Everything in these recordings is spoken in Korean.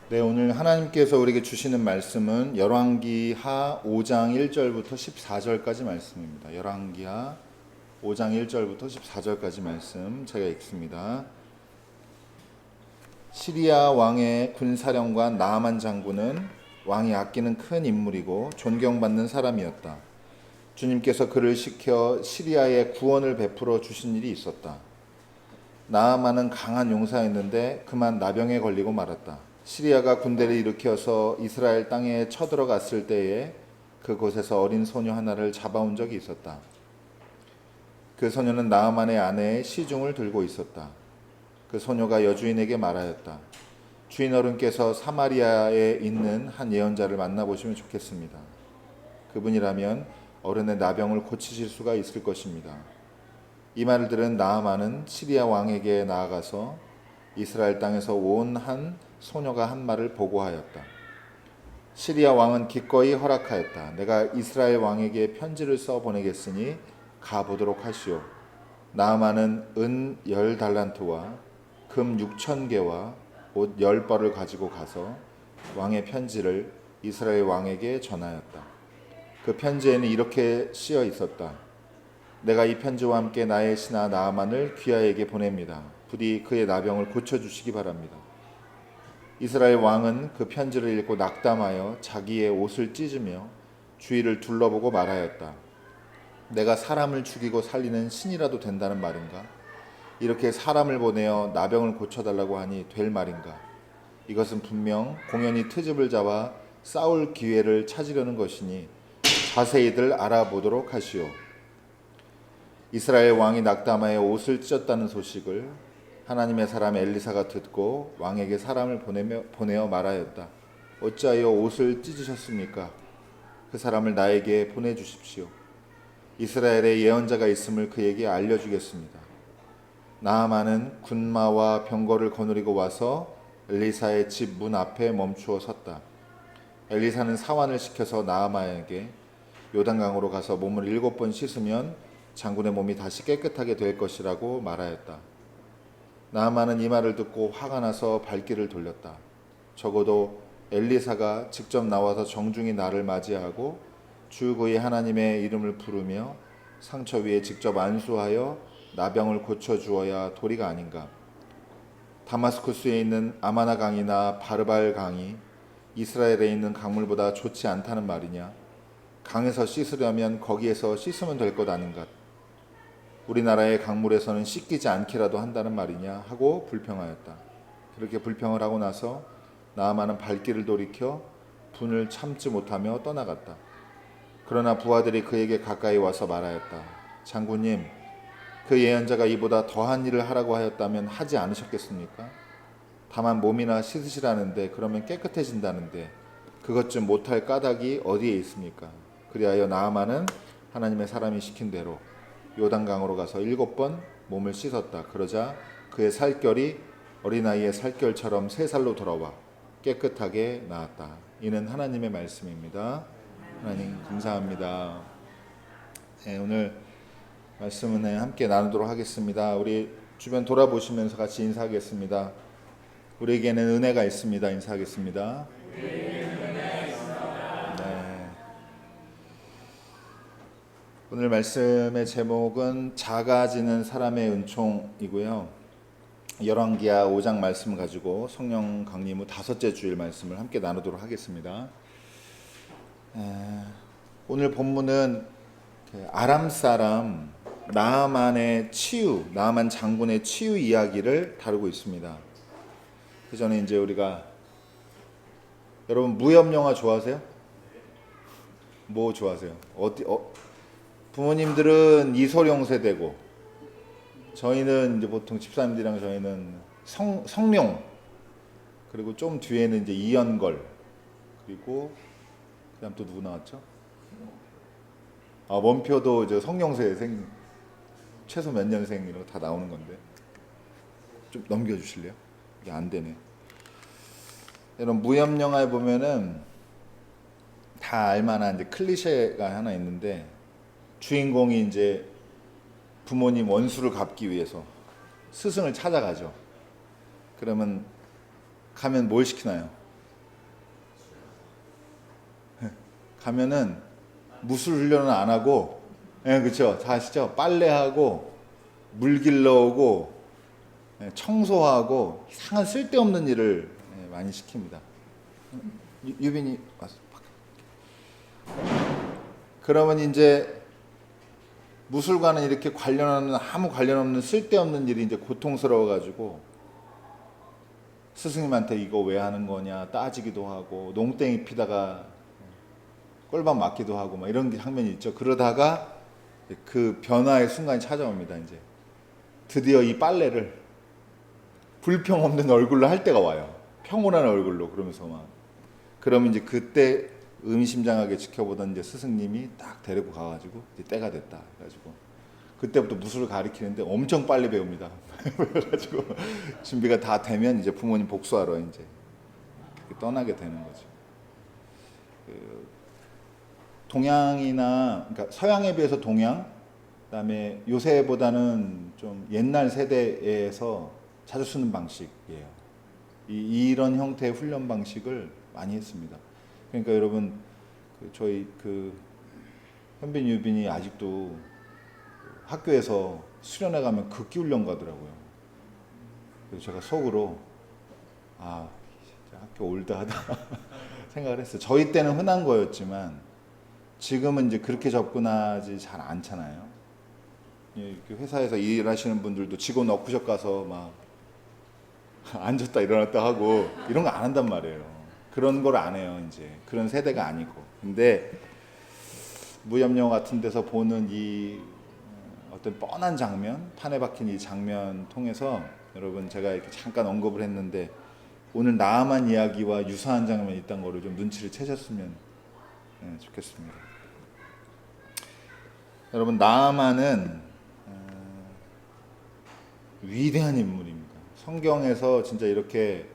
네, 오늘 하나님께서 우리에게 주시는 말씀은 열왕기하 5장 1절부터 14절까지 말씀입니다. 열왕기하 5장 1절부터 14절까지 말씀 제가 읽습니다. 시리아 왕의 군사령관 나아만 장군은 왕이 아끼는 큰 인물이고 존경받는 사람이었다. 주님께서 그를 시켜 시리아에 구원을 베풀어 주신 일이 있었다. 나아만은 강한 용사였는데 그만 나병에 걸리고 말았다. 시리아가 군대를 일으켜서 이스라엘 땅에 쳐들어갔을 때에 그곳에서 어린 소녀 하나를 잡아온 적이 있었다. 그 소녀는 나아만의 아내의 시중을 들고 있었다. 그 소녀가 여주인에게 말하였다. 주인 어른께서 사마리아에 있는 한 예언자를 만나보시면 좋겠습니다. 그분이라면 어른의 나병을 고치실 수가 있을 것입니다. 이 말을 들은 나아만은 시리아 왕에게 나아가서 이스라엘 땅에서 온 한 소녀가 한 말을 보고하였다. 시리아 왕은 기꺼이 허락하였다. 내가 이스라엘 왕에게 편지를 써 보내겠으니 가보도록 하시오. 나아만은 은 10달란트와 금 6,000개와 옷 10벌을 가지고 가서 왕의 편지를 이스라엘 왕에게 전하였다. 그 편지에는 이렇게 쓰여 있었다. 내가 이 편지와 함께 나의 신하 나아만을 귀하에게 보냅니다. 부디 그의 나병을 고쳐주시기 바랍니다. 이스라엘 왕은 그 편지를 읽고 낙담하여 자기의 옷을 찢으며 주위를 둘러보고 말하였다. 내가 사람을 죽이고 살리는 신이라도 된다는 말인가? 이렇게 사람을 보내어 나병을 고쳐달라고 하니 될 말인가? 이것은 분명 공연히 트집을 잡아 싸울 기회를 찾으려는 것이니 자세히들 알아보도록 하시오. 이스라엘 왕이 낙담하여 옷을 찢었다는 소식을 하나님의 사람 엘리사가 듣고 왕에게 사람을 보내어 말하였다. 어찌하여 옷을 찢으셨습니까? 그 사람을 나에게 보내주십시오. 이스라엘에 예언자가 있음을 그에게 알려주겠습니다. 나아만은 군마와 병거를 거느리고 와서 엘리사의 집 문 앞에 멈추어 섰다. 엘리사는 사환을 시켜서 나아만에게 요단강으로 가서 몸을 7번 씻으면 장군의 몸이 다시 깨끗하게 될 것이라고 말하였다. 나아만은 이 말을 듣고 화가 나서 발길을 돌렸다. 적어도 엘리사가 직접 나와서 정중히 나를 맞이하고 주 그의 하나님의 이름을 부르며 상처 위에 직접 안수하여 나병을 고쳐주어야 도리가 아닌가. 다마스쿠스에 있는 아마나 강이나 바르발 강이 이스라엘에 있는 강물보다 좋지 않다는 말이냐. 강에서 씻으려면 거기에서 씻으면 될 것 아닌가. 우리나라의 강물에서는 씻기지 않기라도 한다는 말이냐 하고 불평하였다. 그렇게 불평을 하고 나서 나아만은 발길을 돌이켜 분을 참지 못하며 떠나갔다. 그러나 부하들이 그에게 가까이 와서 말하였다. 장군님, 그 예언자가 이보다 더한 일을 하라고 하였다면 하지 않으셨겠습니까? 다만 몸이나 씻으시라는데 그러면 깨끗해진다는데 그것 좀 못할 까닭이 어디에 있습니까? 그리하여 나아만은 하나님의 사람이 시킨 대로 요단강으로 가서 7번 몸을 씻었다. 그러자 그의 살결이 어린아이의 살결처럼 새 살로 돌아와 깨끗하게 나았다. 이는 하나님의 말씀입니다. 하나님 감사합니다. 네, 오늘 말씀은 함께 나누도록 하겠습니다. 우리 주변 돌아보시면서 같이 인사하겠습니다. 우리에게는 은혜가 있습니다. 인사하겠습니다. 오늘 말씀의 제목은 작아지는 사람의 은총이고요. 열왕기하 5장 말씀을 가지고 성령 강림 후 5째 주일 말씀을 함께 나누도록 하겠습니다. 오늘 본문은 아람 사람 나아만의 치유, 나아만 장군의 치유 이야기를 다루고 있습니다. 그 전에 이제 우리가 여러분 무협 영화 좋아하세요? 뭐 좋아하세요? 부모님들은 이소룡 세대고 저희는 이제 보통 집사님들이랑 저희는 성룡, 그리고 좀 뒤에는 이제 이연걸, 그리고 그다음 또 누구 나왔죠? 원표도 이제 성룡세생 최소 몇 년생이라고 다 나오는 건데 좀 넘겨주실래요? 이게 안 되네. 이런 무협 영화에 보면은 다 알만한 이제 클리셰가 하나 있는데. 주인공이 이제 부모님 원수를 갚기 위해서 스승을 찾아가죠. 그러면 가면 뭘 시키나요? 가면은 무술 훈련은 안 하고, 예, 그렇죠. 다 아시죠? 빨래하고 물 길러오고 예, 청소하고 이상한 쓸데없는 일을 예, 많이 시킵니다. 유빈이 왔어. 그러면 이제 무술과는 이렇게 관련하는 아무 관련 없는 쓸데없는 일이 이제 고통스러워 가지고 스승님한테 이거 왜 하는 거냐 따지기도 하고 농땡이 피다가 꼴밥 맞기도 하고 막 이런 장면이 있죠. 그러다가 그 변화의 순간이 찾아옵니다. 이제 드디어 이 빨래를 불평 없는 얼굴로 할 때가 와요. 평온한 얼굴로. 그러면서 막 그러면 이제 그때 의미심장하게 지켜보던 이제 스승님이 딱 데리고 가가지고 이제 때가 됐다. 그래가지고 그때부터 무술을 가리키는데 엄청 빨리 배웁니다. 그래가지고 준비가 다 되면 이제 부모님 복수하러 이제 떠나게 되는 거죠. 그 동양이나 그러니까 서양에 비해서 동양, 그다음에 요새보다는 좀 옛날 세대에서 자주 쓰는 방식이에요. 이런 형태의 훈련 방식을 많이 했습니다. 그러니까 여러분 저희 현빈 유빈이 아직도 학교에서 수련회 가면 극기 훈련 가더라고요. 그래서 제가 속으로 진짜 학교 올드하다 생각을 했어요. 저희 때는 흔한 거였지만 지금은 이제 그렇게 접근하지 잘 않잖아요. 이렇게 회사에서 일하시는 분들도 직원 워크숍 가서 막 앉았다 일어났다 하고 이런 거 안 한단 말이에요. 그런 걸 안 해요. 이제 그런 세대가 아니고. 근데 무협영화 같은 데서 보는 이 어떤 뻔한 장면, 판에 박힌 이 장면 통해서 여러분 제가 이렇게 잠깐 언급을 했는데 오늘 나아만 이야기와 유사한 장면이 있다는 거를 좀 눈치를 채셨으면 좋겠습니다. 여러분 나아만은 위대한 인물입니다. 성경에서 진짜 이렇게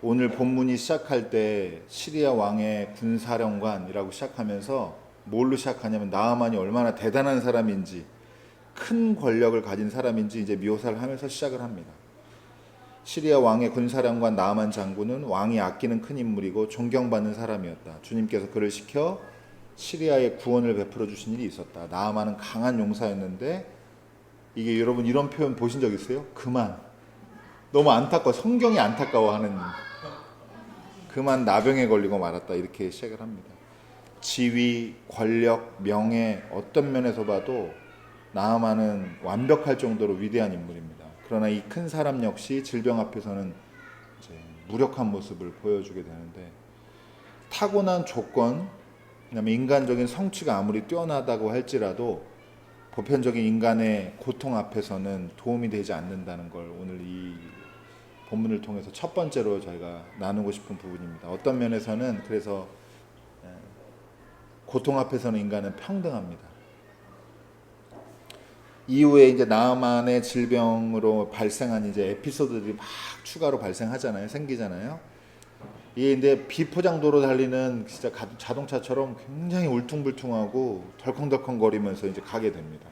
오늘 본문이 시작할 때 시리아 왕의 군사령관이라고 시작하면서 뭘로 시작하냐면 나아만이 얼마나 대단한 사람인지 큰 권력을 가진 사람인지 이제 묘사를 하면서 시작을 합니다. 시리아 왕의 군사령관 나아만 장군은 왕이 아끼는 큰 인물이고 존경받는 사람이었다. 주님께서 그를 시켜 시리아에 구원을 베풀어 주신 일이 있었다. 나아만은 강한 용사였는데 이게 여러분 이런 표현 보신 적 있어요? 그만. 너무 안타까워. 성경이 안타까워하는 그만 나병에 걸리고 말았다. 이렇게 시작을 합니다. 지위, 권력, 명예 어떤 면에서 봐도 나아만은 완벽할 정도로 위대한 인물입니다. 그러나 이 큰 사람 역시 질병 앞에서는 이제 무력한 모습을 보여주게 되는데 타고난 조건, 그다음에 인간적인 성취가 아무리 뛰어나다고 할지라도 보편적인 인간의 고통 앞에서는 도움이 되지 않는다는 걸 오늘 이 본문을 통해서 첫 번째로 저희가 나누고 싶은 부분입니다. 어떤 면에서는 그래서 고통 앞에서는 인간은 평등합니다. 이후에 이제 나아만의 질병으로 발생한 이제 에피소드들이 막 추가로 발생하잖아요. 생기잖아요. 이게 이제 비포장도로 달리는 진짜 자동차처럼 굉장히 울퉁불퉁하고 덜컹덜컹거리면서 이제 가게 됩니다.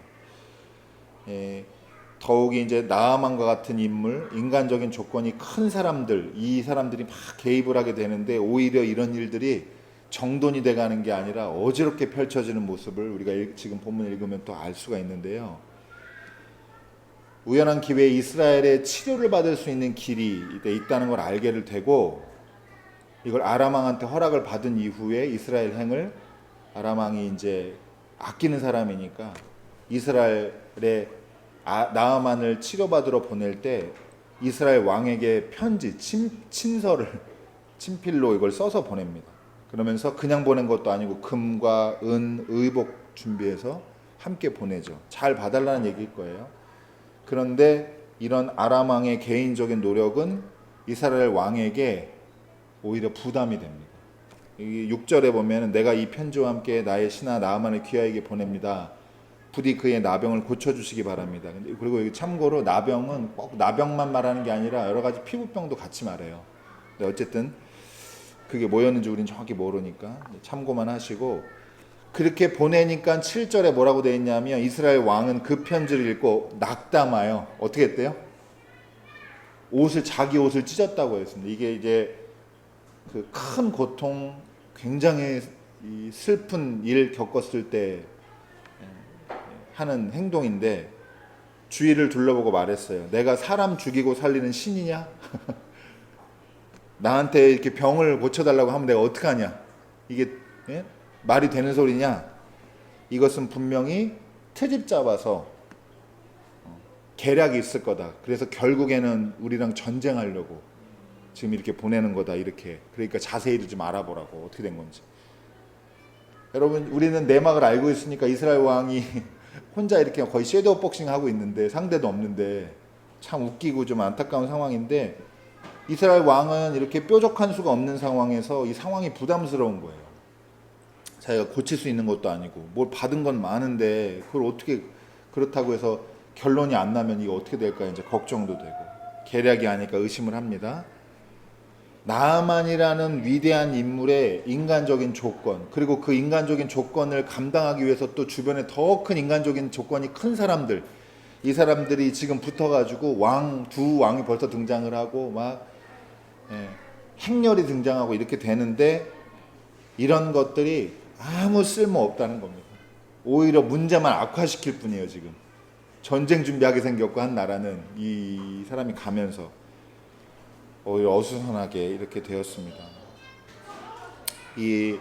더욱이 이제 나아만과 같은 인물, 인간적인 조건이 큰 사람들, 이 사람들이 막 개입을 하게 되는데 오히려 이런 일들이 정돈이 돼가는 게 아니라 어지럽게 펼쳐지는 모습을 우리가 지금 본문 읽으면 또 알 수가 있는데요. 우연한 기회에 이스라엘의 치료를 받을 수 있는 길이 있다는 걸 알게 되고 이걸 아람 왕한테 허락을 받은 이후에 이스라엘 행을 아람 왕이 이제 아끼는 사람이니까 이스라엘의 나아만을 치료받으러 보낼 때 이스라엘 왕에게 편지, 친서를 친필로 이걸 써서 보냅니다. 그러면서 그냥 보낸 것도 아니고 금과 은, 의복 준비해서 함께 보내죠. 잘 봐달라는 얘기일 거예요. 그런데 이런 아람 왕의 개인적인 노력은 이스라엘 왕에게 오히려 부담이 됩니다. 6절에 보면 내가 이 편지와 함께 나의 신하 나아만을 귀하에게 보냅니다. 부디 그의 나병을 고쳐주시기 바랍니다. 그리고 여기 참고로 나병은 꼭 나병만 말하는 게 아니라 여러 가지 피부병도 같이 말해요. 근데 어쨌든 그게 뭐였는지 우리는 정확히 모르니까 참고만 하시고 그렇게 보내니까 7절에 뭐라고 되어 있냐면 이스라엘 왕은 그 편지를 읽고 낙담하여 어떻게 했대요? 자기 옷을 찢었다고 했습니다. 이게 이제 그 큰 고통, 굉장히 이 슬픈 일 겪었을 때 하는 행동인데 주위를 둘러보고 말했어요. 내가 사람 죽이고 살리는 신이냐? 나한테 이렇게 병을 고쳐달라고 하면 내가 어떡하냐? 이게 말이 되는 소리냐? 이것은 분명히 트집 잡아서 계략이 있을 거다. 그래서 결국에는 우리랑 전쟁하려고 지금 이렇게 보내는 거다. 이렇게. 그러니까 자세히 좀 알아보라고. 어떻게 된 건지. 여러분, 우리는 내막을 알고 있으니까 이스라엘 왕이 혼자 이렇게 거의 섀도우 복싱 하고 있는데 상대도 없는데 참 웃기고 좀 안타까운 상황인데, 이스라엘 왕은 이렇게 뾰족한 수가 없는 상황에서 이 상황이 부담스러운 거예요. 자기가 고칠 수 있는 것도 아니고 뭘 받은 건 많은데 그걸 어떻게, 그렇다고 해서 결론이 안 나면 이거 어떻게 될까 이제 걱정도 되고, 계략이 아닐까 의심을 합니다. 나아만이라는 위대한 인물의 인간적인 조건, 그리고 그 인간적인 조건을 감당하기 위해서 또 주변에 더 큰 인간적인 조건이 큰 사람들, 이 사람들이 지금 붙어가지고 두 왕이 벌써 등장을 하고 막 행렬이 등장하고 이렇게 되는데, 이런 것들이 아무 쓸모 없다는 겁니다. 오히려 문제만 악화시킬 뿐이에요. 지금 전쟁 준비하게 생겼고 한 나라는 이 사람이 가면서 오히려 어수선하게 이렇게 되었습니다. 이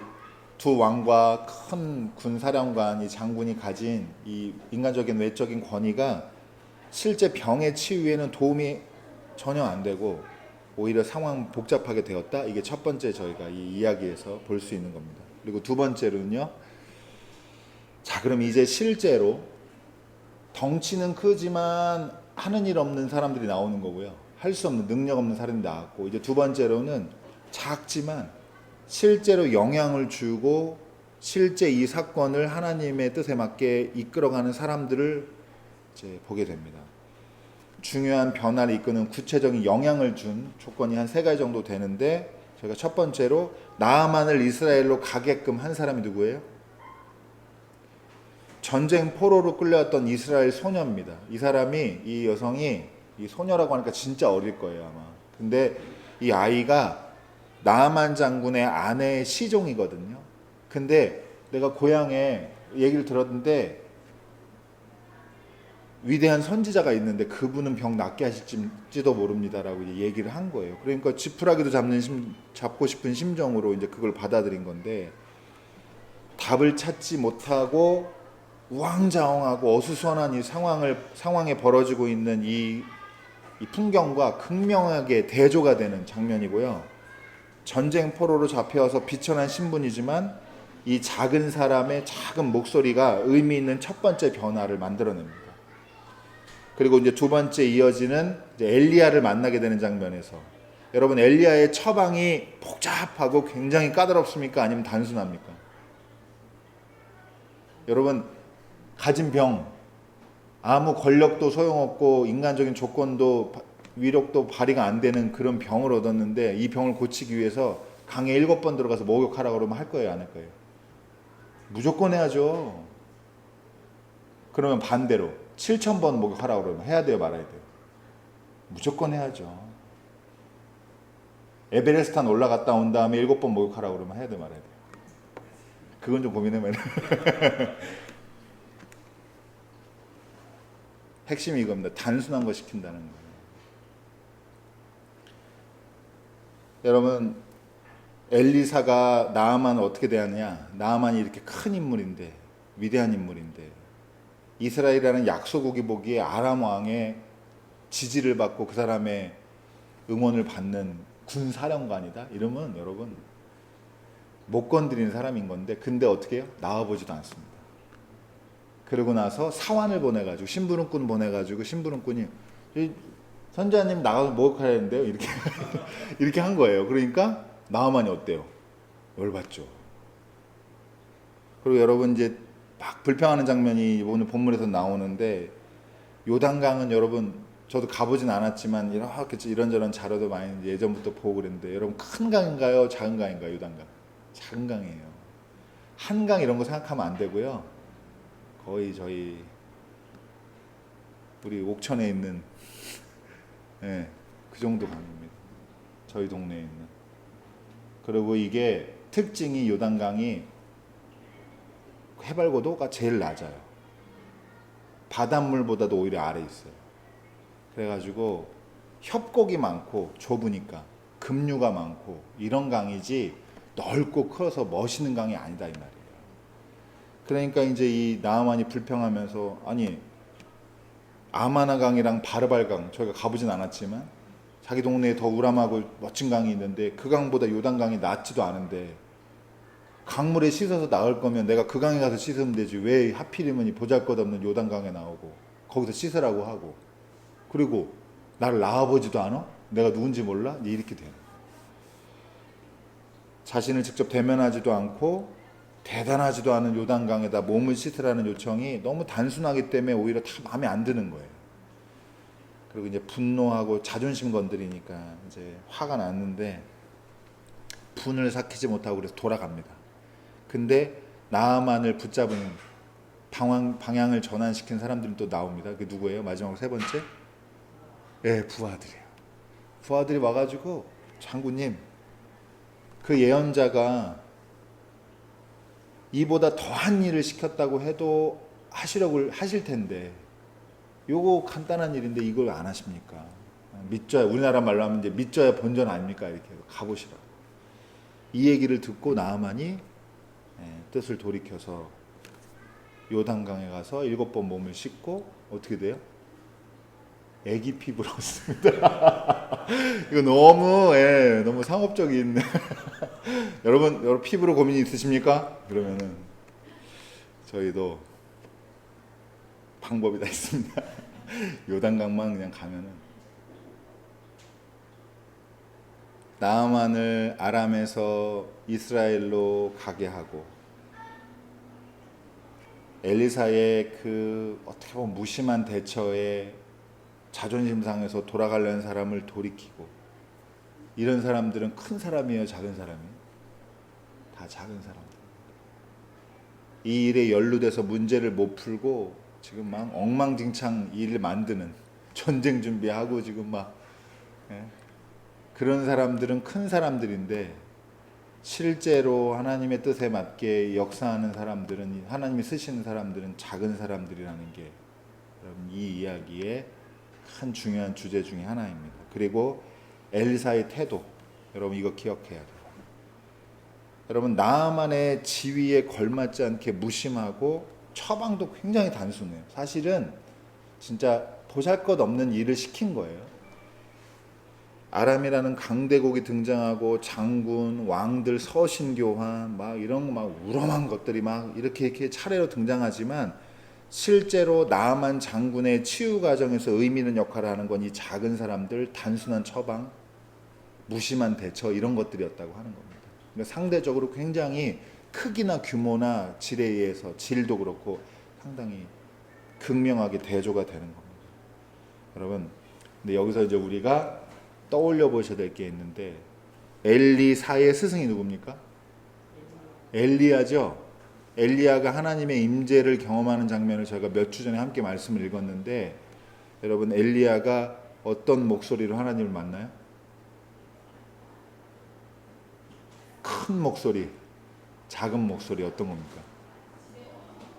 두 왕과 큰 군사령관, 이 장군이 가진 이 인간적인 외적인 권위가 실제 병의 치유에는 도움이 전혀 안 되고 오히려 상황 복잡하게 되었다. 이게 첫 번째 저희가 이 이야기에서 볼 수 있는 겁니다. 그리고 두 번째로는요. 자, 그럼 이제 실제로 덩치는 크지만 하는 일 없는 사람들이 나오는 거고요. 할 수 없는, 능력 없는 사람이 나왔고, 이제 두 번째로는 작지만 실제로 영향을 주고 실제 이 사건을 하나님의 뜻에 맞게 이끌어가는 사람들을 이제 보게 됩니다. 중요한 변화를 이끄는 구체적인 영향을 준 조건이 한 3가지 정도 되는데, 저희가 첫 번째로 나아만을 이스라엘로 가게끔 한 사람이 누구예요? 전쟁 포로로 끌려왔던 이스라엘 소녀입니다. 이 사람이, 이 여성이, 이 소녀라고 하니까 진짜 어릴 거예요 아마. 근데 이 아이가 나아만 장군의 아내의 시종이거든요. 근데 내가 고향에 얘기를 들었는데 위대한 선지자가 있는데 그분은 병 낫게 하실지도 모릅니다라고 얘기를 한 거예요. 그러니까 지푸라기도 잡고 싶은 심정으로 이제 그걸 받아들인 건데, 답을 찾지 못하고 우왕좌왕하고 어수선한 이 상황에 벌어지고 있는 이 풍경과 극명하게 대조가 되는 장면이고요. 전쟁 포로로 잡혀와서 비천한 신분이지만 이 작은 사람의 작은 목소리가 의미 있는 첫 번째 변화를 만들어냅니다. 그리고 이제 두 번째 이어지는 이제 엘리야를 만나게 되는 장면에서, 여러분 엘리야의 처방이 복잡하고 굉장히 까다롭습니까? 아니면 단순합니까? 여러분 가진 병, 아무 권력도 소용없고 인간적인 조건도 위력도 발휘가 안 되는 그런 병을 얻었는데, 이 병을 고치기 위해서 강에 7번 들어가서 목욕하라고 그러면 할 거예요, 안 할 거예요? 무조건 해야죠. 그러면 반대로 7,000번 목욕하라고 그러면 해야 돼요, 말아야 돼요? 무조건 해야죠. 에베레스트산 올라갔다 온 다음에 7번 목욕하라고 그러면 해야 돼요, 말아야 돼요? 그건 좀 고민해봐야 돼요. 핵심이 이겁니다. 단순한 거 시킨다는 거예요. 여러분 엘리사가 나아만을 어떻게 대하느냐? 나아만이 이렇게 큰 인물인데, 위대한 인물인데, 이스라엘이라는 약소국이 보기에 아람 왕의 지지를 받고 그 사람의 응원을 받는 군사령관이다? 이러면 여러분 못 건드리는 사람인 건데, 근데 어떻게 해요? 나와보지도 않습니다. 그러고 나서 사환을 보내가지고, 심부름꾼 보내가지고, 심부름꾼이 선자님 나가서 목욕해야 되는데요, 이렇게 이렇게 한 거예요. 그러니까 나아만이 어때요? 열받죠. 그리고 여러분 이제 막 불평하는 장면이 오늘 본문에서 나오는데, 요단강은 여러분 저도 가보진 않았지만 이렇게 이런저런 자료도 많이 예전부터 보고 그랬는데, 여러분 큰 강인가요? 작은 강인가요? 요단강 작은 강이에요. 한강 이런 거 생각하면 안 되고요. 거의 저희 우리 옥천에 있는 그 정도 강입니다. 저희 동네에 있는. 그리고 이게 특징이, 요단강이 해발 고도가 제일 낮아요. 바닷물보다도 오히려 아래 있어요. 그래가지고 협곡이 많고 좁으니까 급류가 많고 이런 강이지 넓고 커서 멋있는 강이 아니다 이 말이에요. 그러니까 이제 이 나아만이 불평하면서 아니 아마나강이랑 바르발강 저희가 가보진 않았지만 자기 동네에 더 우람하고 멋진 강이 있는데 그 강보다 요단강이 낫지도 않은데 강물에 씻어서 나을 거면 내가 그 강에 가서 씻으면 되지 왜 하필이면 이 보잘것없는 요단강에 나오고 거기서 씻으라고 하고 그리고 나를 낳아보지도 않아? 내가 누군지 몰라? 이렇게 되는 거예요. 자신을 직접 대면하지도 않고 대단하지도 않은 요단강에다 몸을 씻으라는 요청이 너무 단순하기 때문에 오히려 다 마음에 안 드는 거예요. 그리고 이제 분노하고 자존심 건드리니까 이제 화가 났는데 분을 삭히지 못하고 그래서 돌아갑니다. 근데 나아만을 붙잡은 방향을 전환시킨 사람들은 또 나옵니다. 그게 누구예요? 마지막 세 번째? 예, 부하들이에요. 부하들이 와가지고 장군님 그 예언자가 이보다 더한 일을 시켰다고 해도 하실 텐데 요거 간단한 일인데 이걸 안 하십니까? 믿져야 우리나라 말로 하면 이제 믿져야 본전 아닙니까? 이렇게 가보시라고. 이 얘기를 듣고 나아만이 뜻을 돌이켜서 요단강에 가서 7번 몸을 씻고 어떻게 돼요? 애기 피부로 얻습니다. 이거 너무 상업적인. 여러분 피부로 고민이 있으십니까? 그러면은 저희도 방법이 다 있습니다. 요단강만 그냥 가면은 나아만을 아람에서 이스라엘로 가게 하고 엘리사의 그 어떻게 보면 무심한 대처에 자존심 상해서 돌아가려는 사람을 돌이키고 이런 사람들은 큰 사람이에요, 작은 사람이에요? 다 작은 사람들. 이 일에 연루돼서 문제를 못 풀고 지금 막 엉망진창 일을 만드는 전쟁 준비하고 지금 막 그런 사람들은 큰 사람들인데 실제로 하나님의 뜻에 맞게 역사하는 사람들은 하나님이 쓰시는 사람들은 작은 사람들이라는 게 여러분 이 이야기의 한 중요한 주제 중에 하나입니다. 그리고 엘리사의 태도 여러분 이거 기억해야 돼요. 여러분 나아만의 지위에 걸맞지 않게 무심하고 처방도 굉장히 단순해요. 사실은 진짜 보잘것없는 일을 시킨 거예요. 아람이라는 강대국이 등장하고 장군, 왕들 서신 교환 막 이런 막 우람한 것들이 막 이렇게 차례로 등장하지만 실제로 나아만 장군의 치유 과정에서 의미 있는 역할을 하는 건 이 작은 사람들 단순한 처방, 무심한 대처 이런 것들이었다고 하는 겁니다. 그러니까 상대적으로 굉장히 크기나 규모나 질에 의해서 질도 그렇고 상당히 극명하게 대조가 되는 겁니다. 여러분, 근데 여기서 이제 우리가 떠올려 보셔야 될 게 있는데 엘리사의 스승이 누굽니까? 엘리야죠. 엘리야가 하나님의 임재를 경험하는 장면을 저희가 몇 주 전에 함께 말씀을 읽었는데 여러분 엘리야가 어떤 목소리로 하나님을 만나요? 큰 목소리, 작은 목소리 어떤 겁니까?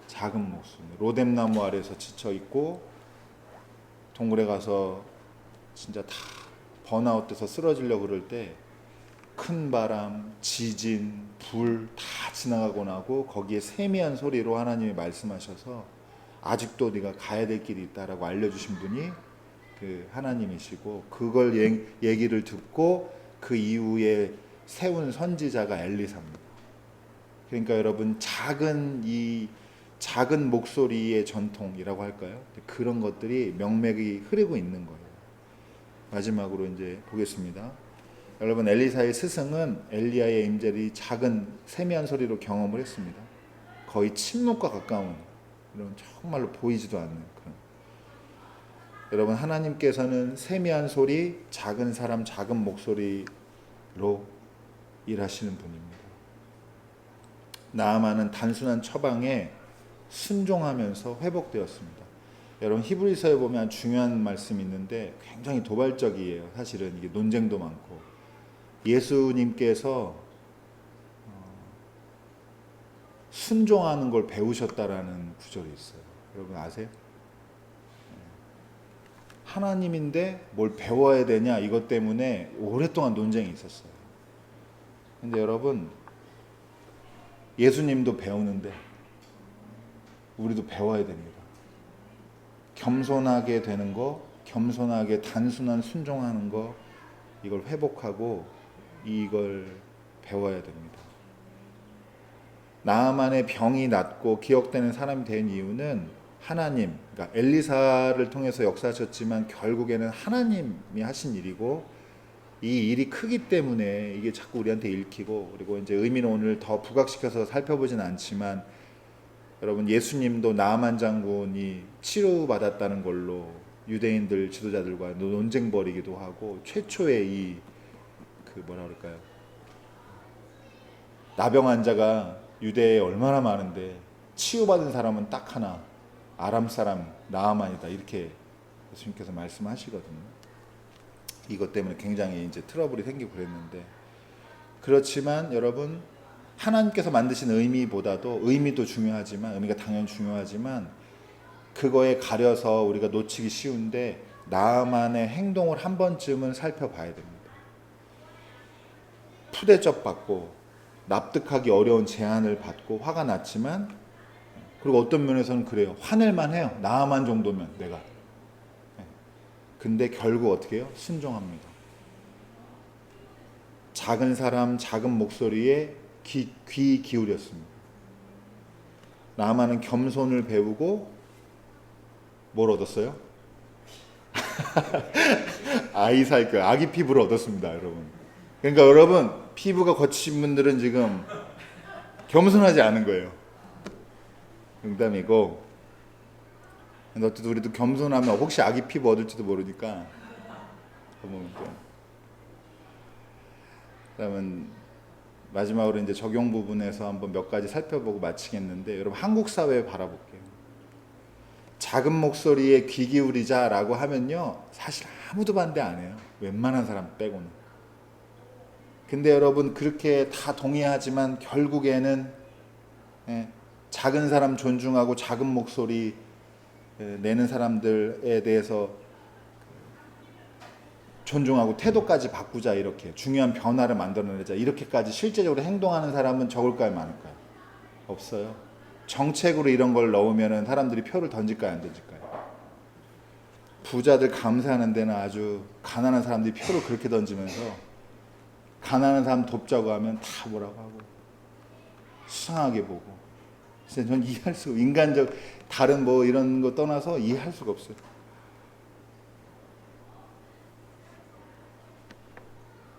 작은 목소리. 로뎀나무 아래서 지쳐 있고 동굴에 가서 진짜 다 번아웃돼서 쓰러지려고 그럴 때 큰 바람, 지진, 불 다 지나가고 나고 거기에 세미한 소리로 하나님이 말씀하셔서 아직도 네가 가야 될 길이 있다라고 알려주신 분이 그 하나님이시고 그걸 얘기를 듣고 그 이후에 세운 선지자가 엘리사입니다. 그러니까 여러분 작은 목소리의 전통이라고 할까요? 그런 것들이 명맥이 흐르고 있는 거예요. 마지막으로 이제 보겠습니다. 여러분 엘리사의 스승은 엘리야의 임재를 작은 세미한 소리로 경험을 했습니다. 거의 침묵과 가까운 이런 정말로 보이지도 않는 그런. 여러분 하나님께서는 세미한 소리, 작은 사람, 작은 목소리로 일하시는 분입니다. 나아만은 단순한 처방에 순종하면서 회복되었습니다. 여러분 히브리서에 보면 중요한 말씀이 있는데 굉장히 도발적이에요. 사실은 이게 논쟁도 많고 예수님께서 순종하는 걸 배우셨다라는 구절이 있어요. 여러분 아세요? 하나님인데 뭘 배워야 되냐 이것 때문에 오랫동안 논쟁이 있었어요. 근데 여러분 예수님도 배우는데 우리도 배워야 됩니다. 겸손하게 되는 거, 겸손하게 단순한 순종하는 거, 이걸 회복하고 이걸 배워야 됩니다. 나아만의 병이 낫고 기억되는 사람이 된 이유는 하나님, 그러니까 엘리사를 통해서 역사하셨지만 결국에는 하나님이 하신 일이고, 이 일이 크기 때문에 이게 자꾸 우리한테 읽히고, 그리고 이제 의미는 오늘 더 부각시켜서 살펴보진 않지만, 여러분 예수님도 나아만 장군이 치료받았다는 걸로 유대인들 지도자들과 논쟁 벌이기도 하고, 최초의 이 뭐라 그럴까요? 나병 환자가 유대에 얼마나 많은데 치유받은 사람은 딱 하나, 아람 사람 나아만이다, 이렇게 예수님께서 말씀하시거든요. 이것 때문에 굉장히 이제 트러블이 생기고 그랬는데, 그렇지만 여러분 하나님께서 만드신 의미보다도, 의미도 중요하지만, 의미가 당연히 중요하지만 그거에 가려서 우리가 놓치기 쉬운데 나아만의 행동을 한 번쯤은 살펴봐야 됩니다. 푸대접 받고 납득하기 어려운 제안을 받고 화가 났지만, 그리고 어떤 면에서는 그래요. 화낼만 해요. 나아만 정도면 내가. 근데 결국 어떻게 해요? 순종합니다. 작은 사람 작은 목소리에 귀 기울였습니다. 나아만은 겸손을 배우고 뭘 얻었어요? 아기 피부를 얻었습니다, 여러분. 그러니까 여러분 피부가 거치신 분들은 지금 겸손하지 않은 거예요. 농담이고, 근데 어쨌든 우리도 겸손하면 혹시 아기 피부 얻을지도 모르니까. 그러면 마지막으로 이제 적용 부분에서 한번 몇 가지 살펴보고 마치겠는데, 여러분 한국 사회 바라볼게요. 작은 목소리에 귀 기울이자라고 하면요, 사실 아무도 반대 안 해요. 웬만한 사람 빼고는. 근데 여러분 그렇게 다 동의하지만 결국에는 작은 사람 존중하고 작은 목소리 내는 사람들에 대해서 존중하고 태도까지 바꾸자, 이렇게 중요한 변화를 만들어내자, 이렇게까지 실제적으로 행동하는 사람은 적을까요, 많을까요? 없어요. 정책으로 이런 걸 넣으면 사람들이 표를 던질까요, 안 던질까요? 부자들 감사하는 데는 아주 가난한 사람들이 표를 그렇게 던지면서 가난한 사람 돕자고 하면 다 뭐라고 하고 수상하게 보고. 진짜 전 이해할 수가, 인간적 다른 뭐 이런 거 떠나서 이해할 수가 없어요.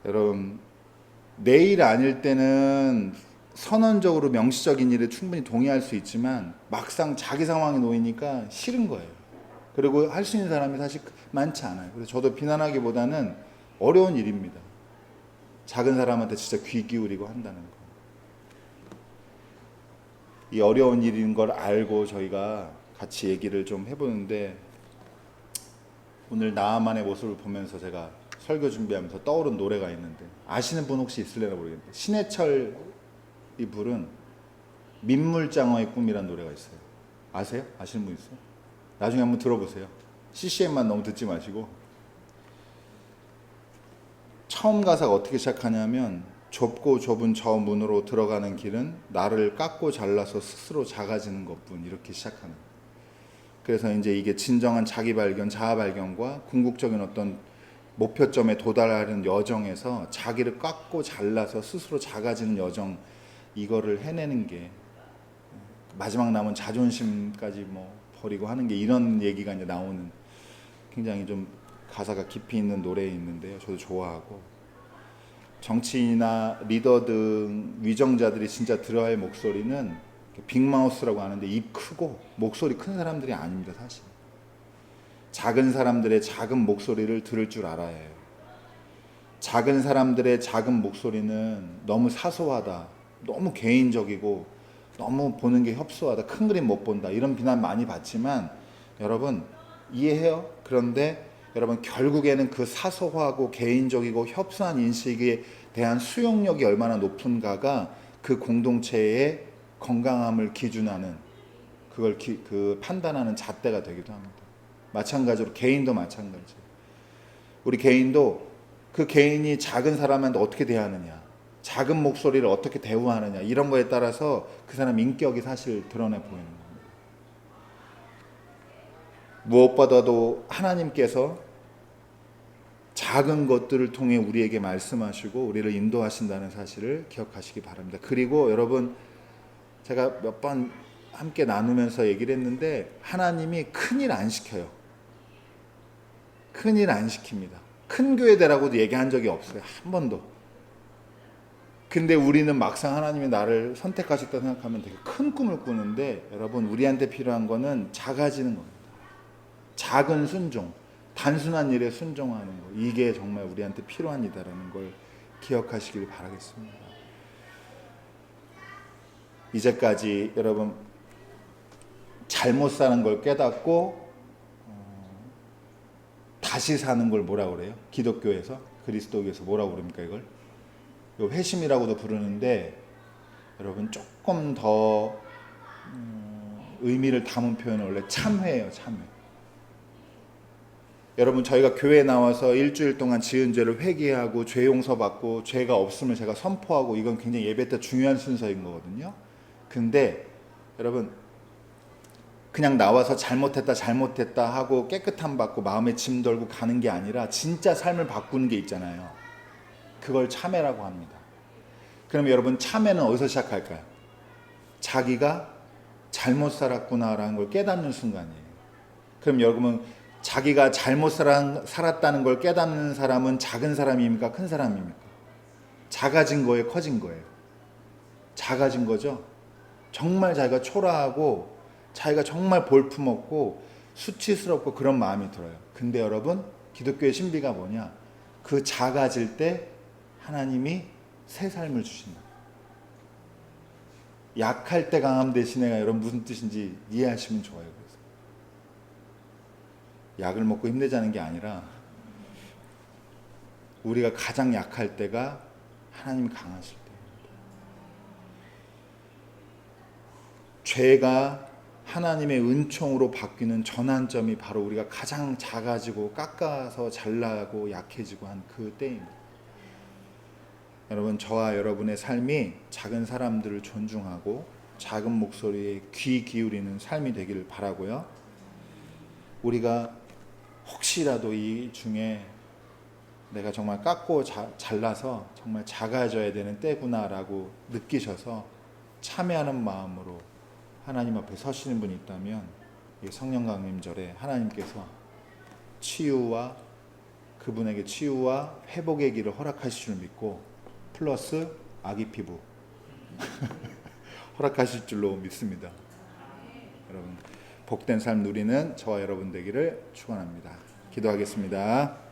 여러분 내 일 아닐 때는 선언적으로 명시적인 일에 충분히 동의할 수 있지만 막상 자기 상황에 놓이니까 싫은 거예요. 그리고 할 수 있는 사람이 사실 많지 않아요. 그래서 저도 비난하기보다는 어려운 일입니다. 작은 사람한테 진짜 귀 기울이고 한다는 거. 이 어려운 일인 걸 알고 저희가 같이 얘기를 좀 해보는데, 오늘 나아만의 모습을 보면서 제가 설교 준비하면서 떠오른 노래가 있는데, 아시는 분 혹시 있을래나 모르겠는데, 신해철이 부른 민물장어의 꿈이라는 노래가 있어요. 아세요? 아시는 분 있어요? 나중에 한번 들어보세요. CCM만 너무 듣지 마시고. 처음 가사가 어떻게 시작하냐면, 좁고 좁은 저 문으로 들어가는 길은 나를 깎고 잘라서 스스로 작아지는 것뿐, 이렇게 시작하는. 그래서 이제 이게 진정한 자기 발견, 자아 발견과 궁극적인 어떤 목표점에 도달하는 여정에서 자기를 깎고 잘라서 스스로 작아지는 여정, 이거를 해내는 게, 마지막 남은 자존심까지 뭐 버리고 하는 게, 이런 얘기가 이제 나오는 굉장히 좀 가사가 깊이 있는 노래에 있는데요. 저도 좋아하고, 정치인이나 리더 등 위정자들이 진짜 들어야 할 목소리는 빅마우스라고 하는데, 입 크고 목소리 큰 사람들이 아닙니다. 사실 작은 사람들의 작은 목소리를 들을 줄 알아야 해요. 작은 사람들의 작은 목소리는 너무 사소하다, 너무 개인적이고 너무 보는 게 협소하다, 큰 그림 못 본다, 이런 비난 많이 받지만 여러분 이해해요. 그런데 여러분 결국에는 그 사소하고 개인적이고 협소한 인식에 대한 수용력이 얼마나 높은가가 그 공동체의 건강함을 기준하는 그걸 그 판단하는 잣대가 되기도 합니다. 마찬가지로 개인도 마찬가지. 우리 개인도 그 개인이 작은 사람한테 어떻게 대하느냐, 작은 목소리를 어떻게 대우하느냐, 이런 거에 따라서 그 사람 인격이 사실 드러내 보이는 겁니다. 무엇보다도 하나님께서 작은 것들을 통해 우리에게 말씀하시고 우리를 인도하신다는 사실을 기억하시기 바랍니다. 그리고 여러분, 제가 몇 번 함께 나누면서 얘기를 했는데 하나님이 큰일 안 시켜요. 큰일 안 시킵니다. 큰 교회 되라고도 얘기한 적이 없어요. 한 번도. 근데 우리는 막상 하나님이 나를 선택하셨다 생각하면 되게 큰 꿈을 꾸는데, 여러분, 우리한테 필요한 거는 작아지는 겁니다. 작은 순종, 단순한 일에 순종하는 거, 이게 정말 우리한테 필요한 이다라는 걸 기억하시길 바라겠습니다. 이제까지 여러분 잘못 사는 걸 깨닫고 다시 사는 걸 뭐라고 그래요? 기독교에서, 그리스도교에서 뭐라고 그럽니까? 이걸 회심이라고도 부르는데, 여러분 조금 더 의미를 담은 표현은 원래 참회예요. 참회. 여러분, 저희가 교회에 나와서 일주일 동안 지은 죄를 회개하고 죄 용서받고 죄가 없음을 제가 선포하고, 이건 굉장히 예배 때 중요한 순서인 거거든요. 근데 여러분, 그냥 나와서 잘못했다 하고 깨끗함 받고 마음에 짐 덜고 가는 게 아니라 진짜 삶을 바꾸는 게 있잖아요. 그걸 참회라고 합니다. 그럼 여러분, 참회는 어디서 시작할까요? 자기가 잘못 살았구나라는 걸 깨닫는 순간이에요. 그럼 여러분, 자기가 잘못 살았다는 걸 깨닫는 사람은 작은 사람입니까? 큰 사람입니까? 작아진 거예요? 커진 거예요? 작아진 거죠? 정말 자기가 초라하고 자기가 정말 볼품없고 수치스럽고 그런 마음이 들어요. 근데 여러분, 기독교의 신비가 뭐냐? 그 작아질 때 하나님이 새 삶을 주신다. 약할 때 강함 대신에가 여러분 무슨 뜻인지 이해하시면 좋아요. 그래서 약을 먹고 힘내자는 게 아니라 우리가 가장 약할 때가 하나님이 강하실 때입니다. 죄가 하나님의 은총으로 바뀌는 전환점이 바로 우리가 가장 작아지고 깎아서 잘나고 약해지고 한 그 때입니다. 여러분, 저와 여러분의 삶이 작은 사람들을 존중하고 작은 목소리에 귀 기울이는 삶이 되기를 바라고요. 우리가 혹시라도 이 중에 내가 정말 깎고 잘라서 정말 작아져야 되는 때구나라고 느끼셔서 참여하는 마음으로 하나님 앞에 서시는 분이 있다면, 이 성령 강림절에 하나님께서 치유와 그분에게 치유와 회복의 길을 허락하실 줄 믿고 플러스 아기 피부 허락하실 줄로 믿습니다. 여러분, 복된 삶 누리는 저와 여러분 되기를 축원합니다. 기도하겠습니다.